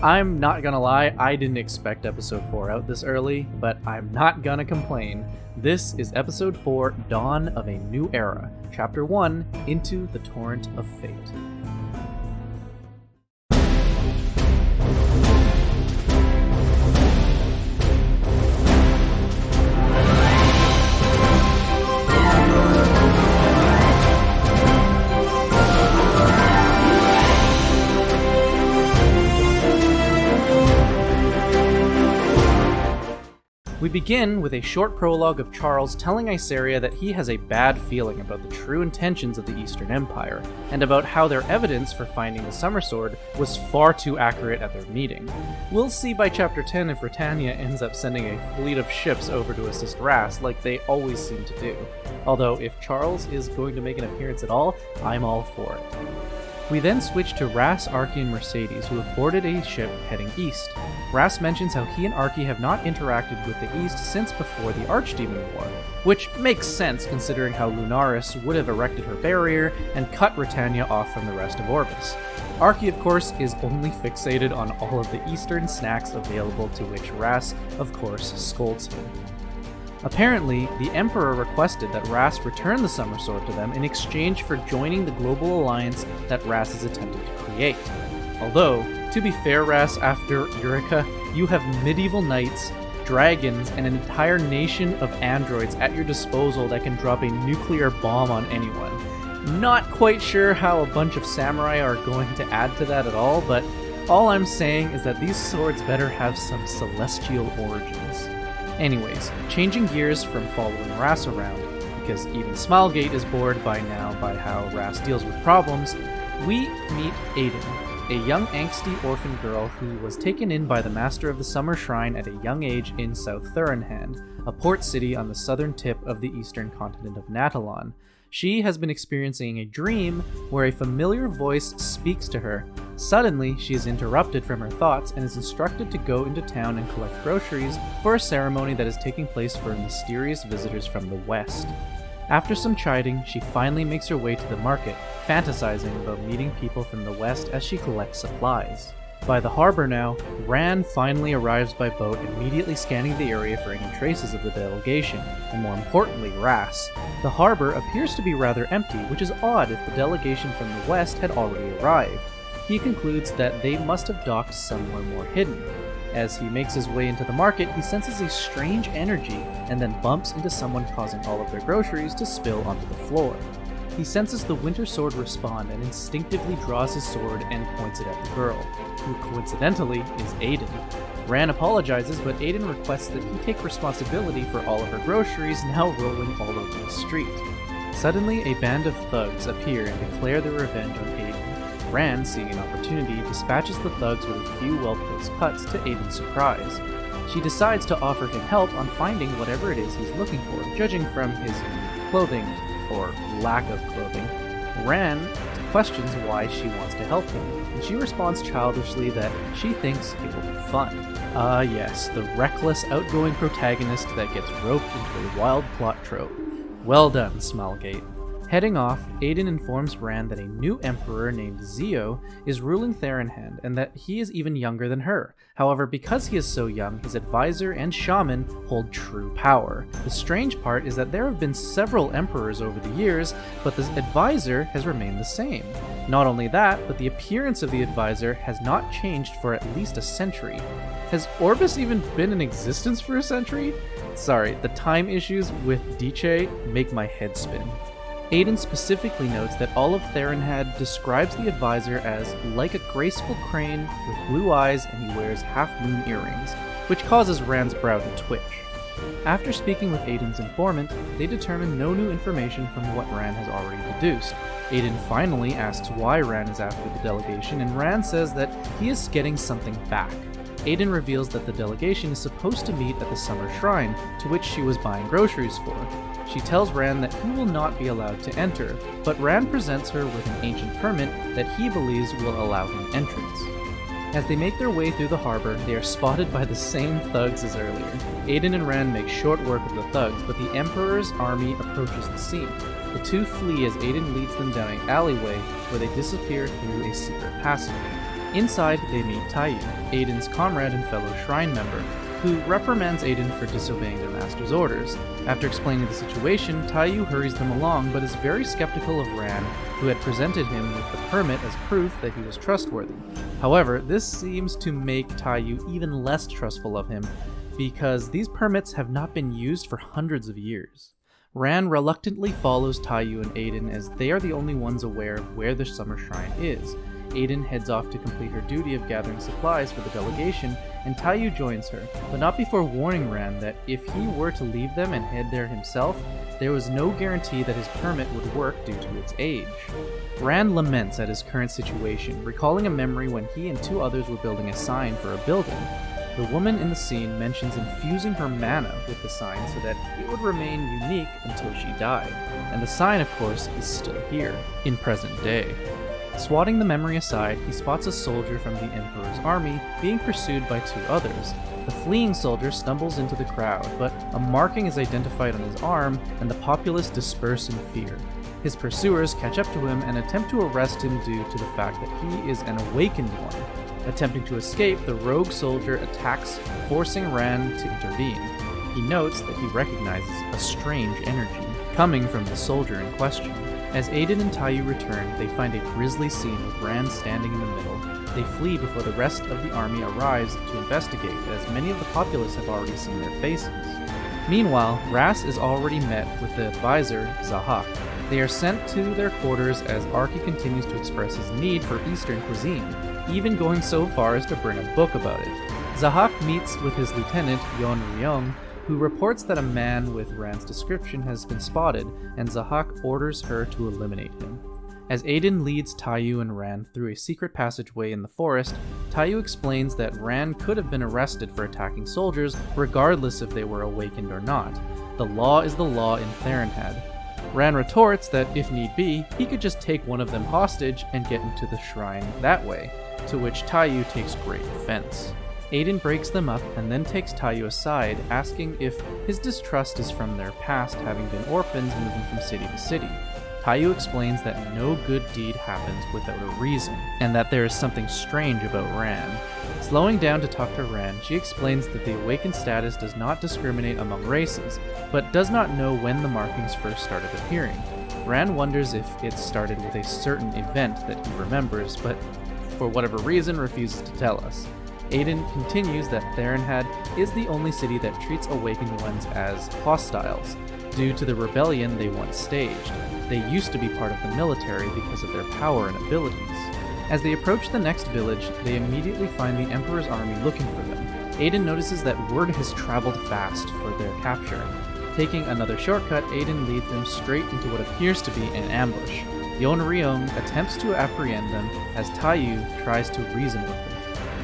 I'm not gonna lie, I didn't expect episode 4 out this early, but I'm not gonna complain. This is episode 4, Dawn of a New Era, chapter 1, Into the Torrent of Fate. We begin with a short prologue of Charles telling Iseria that he has a bad feeling about the true intentions of the Eastern Empire, and about how their evidence for finding the Summer Sword was far too accurate at their meeting. We'll see by chapter 10 if Britannia ends up sending a fleet of ships over to assist Ras like they always seem to do. Although if Charles is going to make an appearance at all, I'm all for it. We then switch to Ras, Archie, and Mercedes, who have boarded a ship heading east. Ras mentions how he and Archie have not interacted with the East since before the Archdemon War, which makes sense considering how Lunaris would have erected her barrier and cut Britannia off from the rest of Orbis. Archie, of course, is only fixated on all of the Eastern snacks available, to which Ras, of course, scolds him. Apparently, the Emperor requested that Ras return the Summer Sword to them in exchange for joining the global alliance that Ras has attempted to create. Although, to be fair, Ras, after Eureka, you have medieval knights, dragons, and an entire nation of androids at your disposal that can drop a nuclear bomb on anyone. Not quite sure how a bunch of samurai are going to add to that at all, but all I'm saying is that these swords better have some celestial origins. Anyways, changing gears from following Ras around, because even Smilegate is bored by now by how Ras deals with problems, we meet Aiden, a young angsty orphan girl who was taken in by the Master of the Summer Shrine at a young age in South Thurinhand, a port city on the southern tip of the eastern continent of Natalon. She has been experiencing a dream where a familiar voice speaks to her. Suddenly, she is interrupted from her thoughts and is instructed to go into town and collect groceries for a ceremony that is taking place for mysterious visitors from the west. After some chiding, she finally makes her way to the market, fantasizing about meeting people from the west as she collects supplies. By the harbor now, Ran finally arrives by boat, immediately scanning the area for any traces of the delegation, and more importantly, Ras. The harbor appears to be rather empty, which is odd if the delegation from the west had already arrived. He concludes that they must have docked somewhere more hidden. As he makes his way into the market, he senses a strange energy, and then bumps into someone, causing all of their groceries to spill onto the floor. He senses the Winter Sword respond and instinctively draws his sword and points it at the girl, who coincidentally is Aiden. Ran apologizes, but Aiden requests that he take responsibility for all of her groceries now rolling all over the street. Suddenly, a band of thugs appear and declare their revenge on Aiden. Ran, seeing an opportunity, dispatches the thugs with a few well-placed cuts to Aiden's surprise. She decides to offer him help on finding whatever it is he's looking for, judging from his clothing, or lack of clothing. Ran questions why she wants to help him, and she responds childishly that she thinks it will be fun. Yes, the reckless, outgoing protagonist that gets roped into a wild plot trope. Well done, Smilegate. Heading off, Aiden informs Ran that a new emperor named Zio is ruling Thurinhand, and that he is even younger than her. However, because he is so young, his advisor and shaman hold true power. The strange part is that there have been several emperors over the years, but the advisor has remained the same. Not only that, but the appearance of the advisor has not changed for at least a century. Has Orbis even been in existence for a century? Sorry, the time issues with Diche make my head spin. Aiden specifically notes that all of Thurinhand describes the advisor as like a graceful crane with blue eyes, and he wears half-moon earrings, which causes Ran's brow to twitch. After speaking with Aiden's informant, they determine no new information from what Ran has already deduced. Aiden finally asks why Ran is after the delegation, and Ran says that he is getting something back. Aiden reveals that the delegation is supposed to meet at the Summer Shrine, to which she was buying groceries for. She tells Ran that he will not be allowed to enter, but Ran presents her with an ancient permit that he believes will allow him entrance. As they make their way through the harbor, they are spotted by the same thugs as earlier. Aiden and Ran make short work of the thugs, but the Emperor's army approaches the scene. The two flee as Aiden leads them down an alleyway where they disappear through a secret passageway. Inside, they meet Taiyu, Aiden's comrade and fellow shrine member, who reprimands Aiden for disobeying their master's orders. After explaining the situation, Taiyu hurries them along but is very skeptical of Ran, who had presented him with the permit as proof that he was trustworthy. However, this seems to make Taiyu even less trustful of him, because these permits have not been used for hundreds of years. Ran reluctantly follows Taiyu and Aiden as they are the only ones aware of where the summer shrine is. Aiden heads off to complete her duty of gathering supplies for the delegation, and Taiyu joins her, but not before warning Ran that if he were to leave them and head there himself, there was no guarantee that his permit would work due to its age. Ran laments at his current situation, recalling a memory when he and 2 others were building a sign for a building. The woman in the scene mentions infusing her mana with the sign so that it would remain unique until she died, and the sign, of course, is still here, in present day. Swatting the memory aside, he spots a soldier from the Emperor's army being pursued by 2 others. The fleeing soldier stumbles into the crowd, but a marking is identified on his arm, and the populace disperse in fear. His pursuers catch up to him and attempt to arrest him due to the fact that he is an awakened one. Attempting to escape, the rogue soldier attacks, forcing Ran to intervene. He notes that he recognizes a strange energy coming from the soldier in question. As Aiden and Taiyu return, they find a grisly scene with Ran standing in the middle. They flee before the rest of the army arrives to investigate, as many of the populace have already seen their faces. Meanwhile, Ras is already met with the advisor, Zahak. They are sent to their quarters as Arki continues to express his need for Eastern cuisine, even going so far as to bring a book about it. Zahak meets with his lieutenant, Yon Ryong, who reports that a man with Ran's description has been spotted, and Zahak orders her to eliminate him. As Aiden leads Taiyu and Ran through a secret passageway in the forest, Taiyu explains that Ran could have been arrested for attacking soldiers regardless if they were awakened or not. The law is the law in Therenhad. Ran retorts that if need be, he could just take one of them hostage and get into the shrine that way, to which Taiyu takes great offense. Aiden breaks them up and then takes Taiyu aside, asking if his distrust is from their past having been orphans moving from city to city. Taiyu explains that no good deed happens without a reason, and that there is something strange about Ran. Slowing down to talk to Ran, she explains that the awakened status does not discriminate among races, but does not know when the markings first started appearing. Ran wonders if it started with a certain event that he remembers, but for whatever reason refuses to tell us. Aiden continues that Therenhad is the only city that treats awakened ones as hostiles, due to the rebellion they once staged. They used to be part of the military because of their power and abilities. As they approach the next village, they immediately find the Emperor's army looking for them. Aiden notices that word has traveled fast for their capture. Taking another shortcut, Aiden leads them straight into what appears to be an ambush. Yon Ryong attempts to apprehend them as Taiyu tries to reason with them.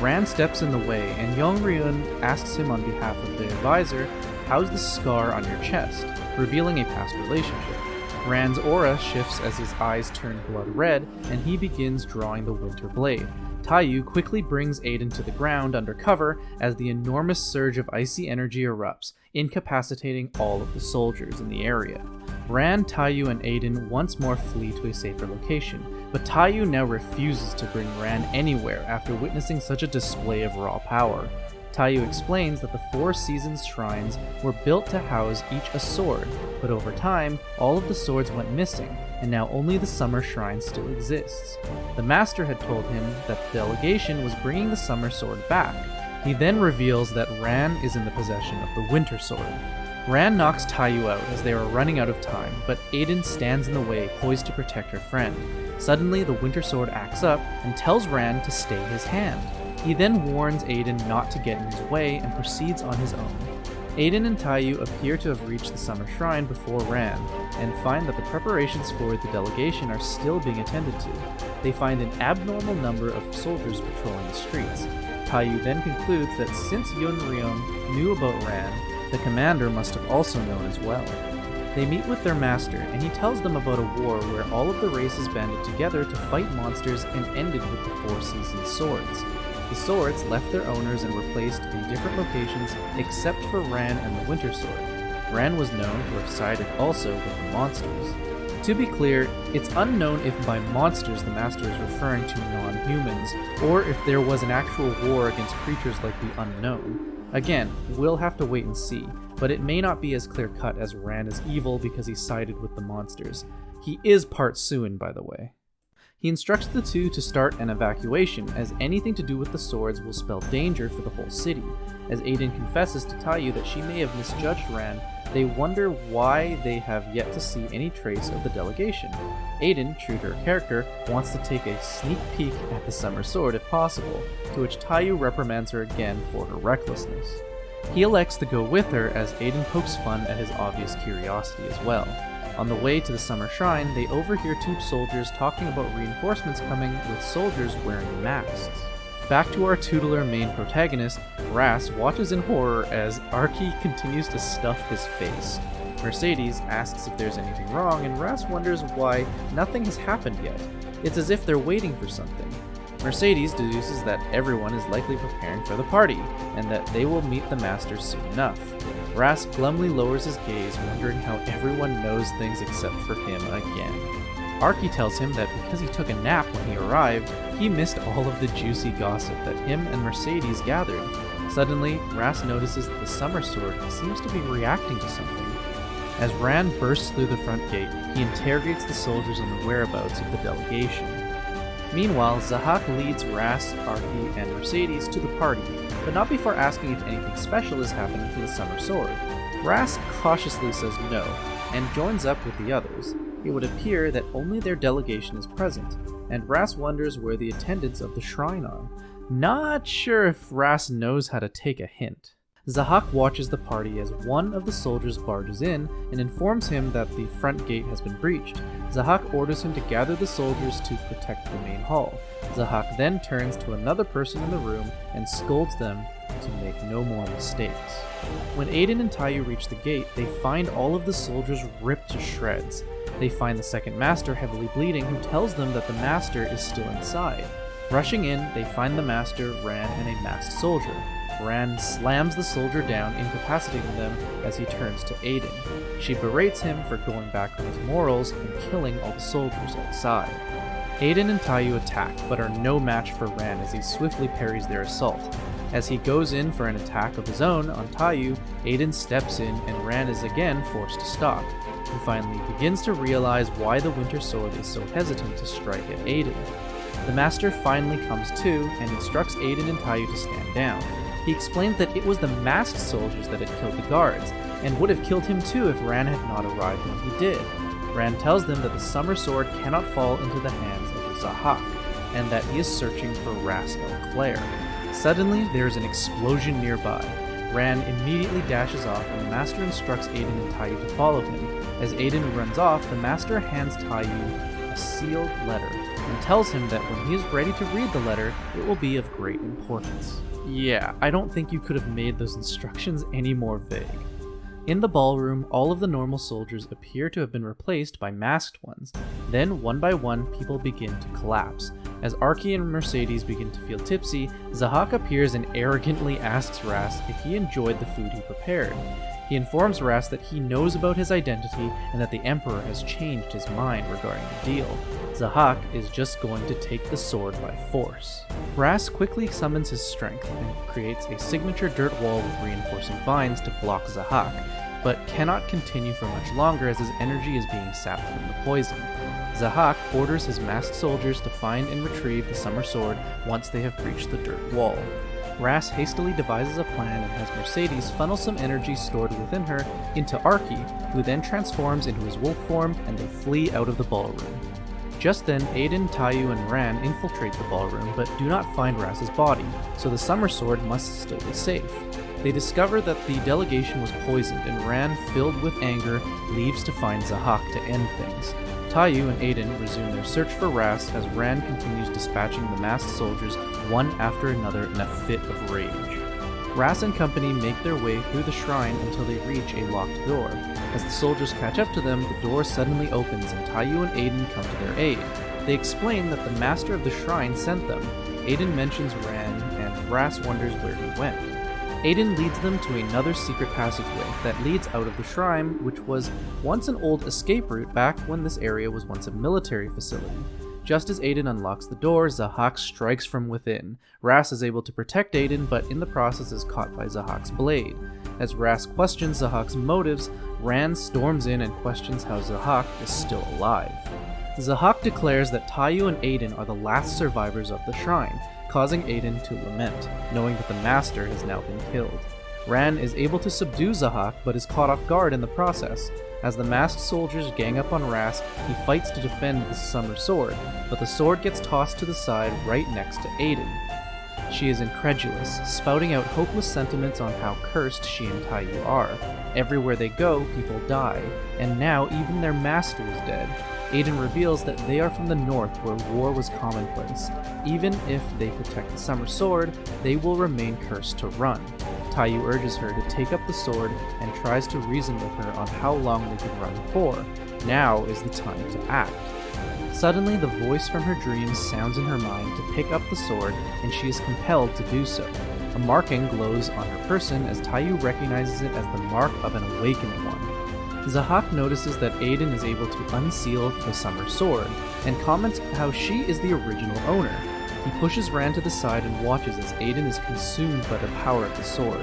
Ran steps in the way, and Yon Ryong asks him on behalf of the advisor, "How's the scar on your chest?" revealing a past relationship. Ran's aura shifts as his eyes turn blood red, and he begins drawing the winter blade. Taiyu quickly brings Aiden to the ground under cover as the enormous surge of icy energy erupts, incapacitating all of the soldiers in the area. Ran, Taiyu, and Aiden once more flee to a safer location, but Taiyu now refuses to bring Ran anywhere after witnessing such a display of raw power. Taiyu explains that the Four Seasons shrines were built to house each a sword, but over time, all of the swords went missing, and now only the Summer Shrine still exists. The Master had told him that the delegation was bringing the Summer Sword back. He then reveals that Ran is in the possession of the Winter Sword. Ran knocks Taiyu out as they are running out of time, but Aiden stands in the way, poised to protect her friend. Suddenly, the Winter Sword acts up and tells Ran to stay his hand. He then warns Aiden not to get in his way and proceeds on his own. Aiden and Taiyu appear to have reached the Summer Shrine before Ran, and find that the preparations for the delegation are still being attended to. They find an abnormal number of soldiers patrolling the streets. Taiyu then concludes that since Yon Ryong knew about Ran, the commander must have also known as well. They meet with their master, and he tells them about a war where all of the races banded together to fight monsters and ended with the Four Seasons swords. The swords left their owners and were placed in different locations except for Ran and the Winter Sword. Ran was known to have sided also with the monsters. To be clear, it's unknown if by monsters the Master is referring to non-humans, or if there was an actual war against creatures like the Unknown. Again, we'll have to wait and see, but it may not be as clear-cut as Ran is evil because he sided with the monsters. He is part Suin, by the way. He instructs the two to start an evacuation, as anything to do with the swords will spell danger for the whole city. As Aiden confesses to Taiyu that she may have misjudged Ran, they wonder why they have yet to see any trace of the delegation. Aiden, true to her character, wants to take a sneak peek at the Summer Sword if possible, to which Taiyu reprimands her again for her recklessness. He elects to go with her as Aiden pokes fun at his obvious curiosity as well. On the way to the Summer Shrine, they overhear two soldiers talking about reinforcements coming with soldiers wearing masks. Back to our tutelar main protagonist, Ras watches in horror as Arky continues to stuff his face. Mercedes asks if there's anything wrong, and Ras wonders why nothing has happened yet. It's as if they're waiting for something. Mercedes deduces that everyone is likely preparing for the party, and that they will meet the Master soon enough. Ras glumly lowers his gaze, wondering how everyone knows things except for him again. Arky tells him that because he took a nap when he arrived, he missed all of the juicy gossip that him and Mercedes gathered. Suddenly, Ras notices that the Summer Sword seems to be reacting to something. As Ran bursts through the front gate, he interrogates the soldiers on the whereabouts of the delegation. Meanwhile, Zahak leads Ras, Arky, and Mercedes to the party, but not before asking if anything special is happening to the Summer Sword. Ras cautiously says no, and joins up with the others. It would appear that only their delegation is present, and Ras wonders where the attendants of the shrine are. Not sure if Ras knows how to take a hint. Zahak watches the party as one of the soldiers barges in and informs him that the front gate has been breached. Zahak orders him to gather the soldiers to protect the main hall. Zahak then turns to another person in the room and scolds them to make no more mistakes. When Aiden and Taiyu reach the gate, they find all of the soldiers ripped to shreds. They find the second Master heavily bleeding, who tells them that the Master is still inside. Rushing in, they find the Master, Ran, and a masked soldier. Ran slams the soldier down, incapacitating them as he turns to Aiden. She berates him for going back on his morals and killing all the soldiers outside. Aiden and Taiyu attack, but are no match for Ran as he swiftly parries their assault. As he goes in for an attack of his own on Taiyu, Aiden steps in and Ran is again forced to stop. He finally begins to realize why the Winter Sword is so hesitant to strike at Aiden. The Master finally comes to and instructs Aiden and Taiyu to stand down. He explained that it was the masked soldiers that had killed the guards, and would have killed him too if Ran had not arrived when he did. Ran tells them that the Summer Sword cannot fall into the hands of Zahak, and that he is searching for Ras El Claire. Suddenly, there is an explosion nearby. Ran immediately dashes off, and the Master instructs Aiden and Taiyu to follow him. As Aiden runs off, the Master hands Taiyu a sealed letter, and tells him that when he is ready to read the letter, it will be of great importance. Yeah, I don't think you could have made those instructions any more vague. In the ballroom, all of the normal soldiers appear to have been replaced by masked ones. Then, one by one, people begin to collapse. As Arky and Mercedes begin to feel tipsy, Zahak appears and arrogantly asks Ras if he enjoyed the food he prepared. He informs Ras that he knows about his identity and that the Emperor has changed his mind regarding the deal. Zahak is just going to take the sword by force. Ras quickly summons his strength and creates a signature dirt wall with reinforcing vines to block Zahak, but cannot continue for much longer as his energy is being sapped from the poison. Zahak orders his masked soldiers to find and retrieve the Summer Sword once they have breached the dirt wall. Ras hastily devises a plan and has Mercedes funnel some energy stored within her into Arky, who then transforms into his wolf form, and they flee out of the ballroom. Just then, Aiden, Taiyu, and Ran infiltrate the ballroom but do not find Ras's body, so the Summer Sword must still be safe. They discover that the delegation was poisoned, and Ran, filled with anger, leaves to find Zahak to end things. Taiyu and Aiden resume their search for Ras as Ran continues dispatching the masked soldiers one after another in a fit of rage. Ras and company make their way through the shrine until they reach a locked door. As the soldiers catch up to them, the door suddenly opens and Taiyu and Aiden come to their aid. They explain that the master of the shrine sent them. Aiden mentions Ran, and Ras wonders where he went. Aiden leads them to another secret passageway that leads out of the shrine, which was once an old escape route back when this area was once a military facility. Just as Aiden unlocks the door, Zahak strikes from within. Ras is able to protect Aiden, but in the process is caught by Zahak's blade. As Ras questions Zahak's motives, Ran storms in and questions how Zahak is still alive. Zahak declares that Tayu and Aiden are the last survivors of the shrine, causing Aiden to lament, knowing that the master has now been killed. Ran is able to subdue Zahak, but is caught off guard in the process. As the masked soldiers gang up on Ras, he fights to defend the summer sword, but the sword gets tossed to the side right next to Aiden. She is incredulous, spouting out hopeless sentiments on how cursed she and Tayu are. Everywhere they go, people die, and now even their master is dead. Aiden reveals that they are from the north where war was commonplace. Even if they protect the summer sword, they will remain cursed to run. Tayu urges her to take up the sword and tries to reason with her on how long they can run for. Now is the time to act. Suddenly, the voice from her dreams sounds in her mind to pick up the sword, and she is compelled to do so. A marking glows on her person as Tayu recognizes it as the mark of an awakening one. Zahak notices that Aiden is able to unseal the summer sword, and comments how she is the original owner. He pushes Ran to the side and watches as Aiden is consumed by the power of the sword.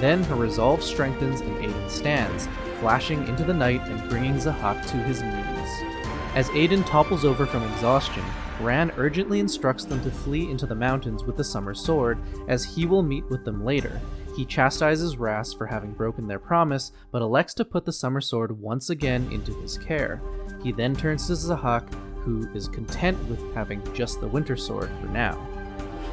Then her resolve strengthens and Aiden stands, flashing into the night and bringing Zahak to his knees. As Aiden topples over from exhaustion, Ran urgently instructs them to flee into the mountains with the summer sword, as he will meet with them later. He chastises Ras for having broken their promise, but elects to put the summer sword once again into his care. He then turns to Zahak, who is content with having just the winter sword for now.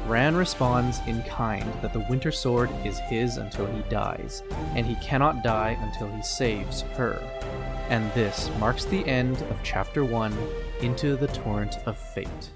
Ran responds in kind that the winter sword is his until he dies, and he cannot die until he saves her. And this marks the end of Chapter 1, Into the Torrent of Fate.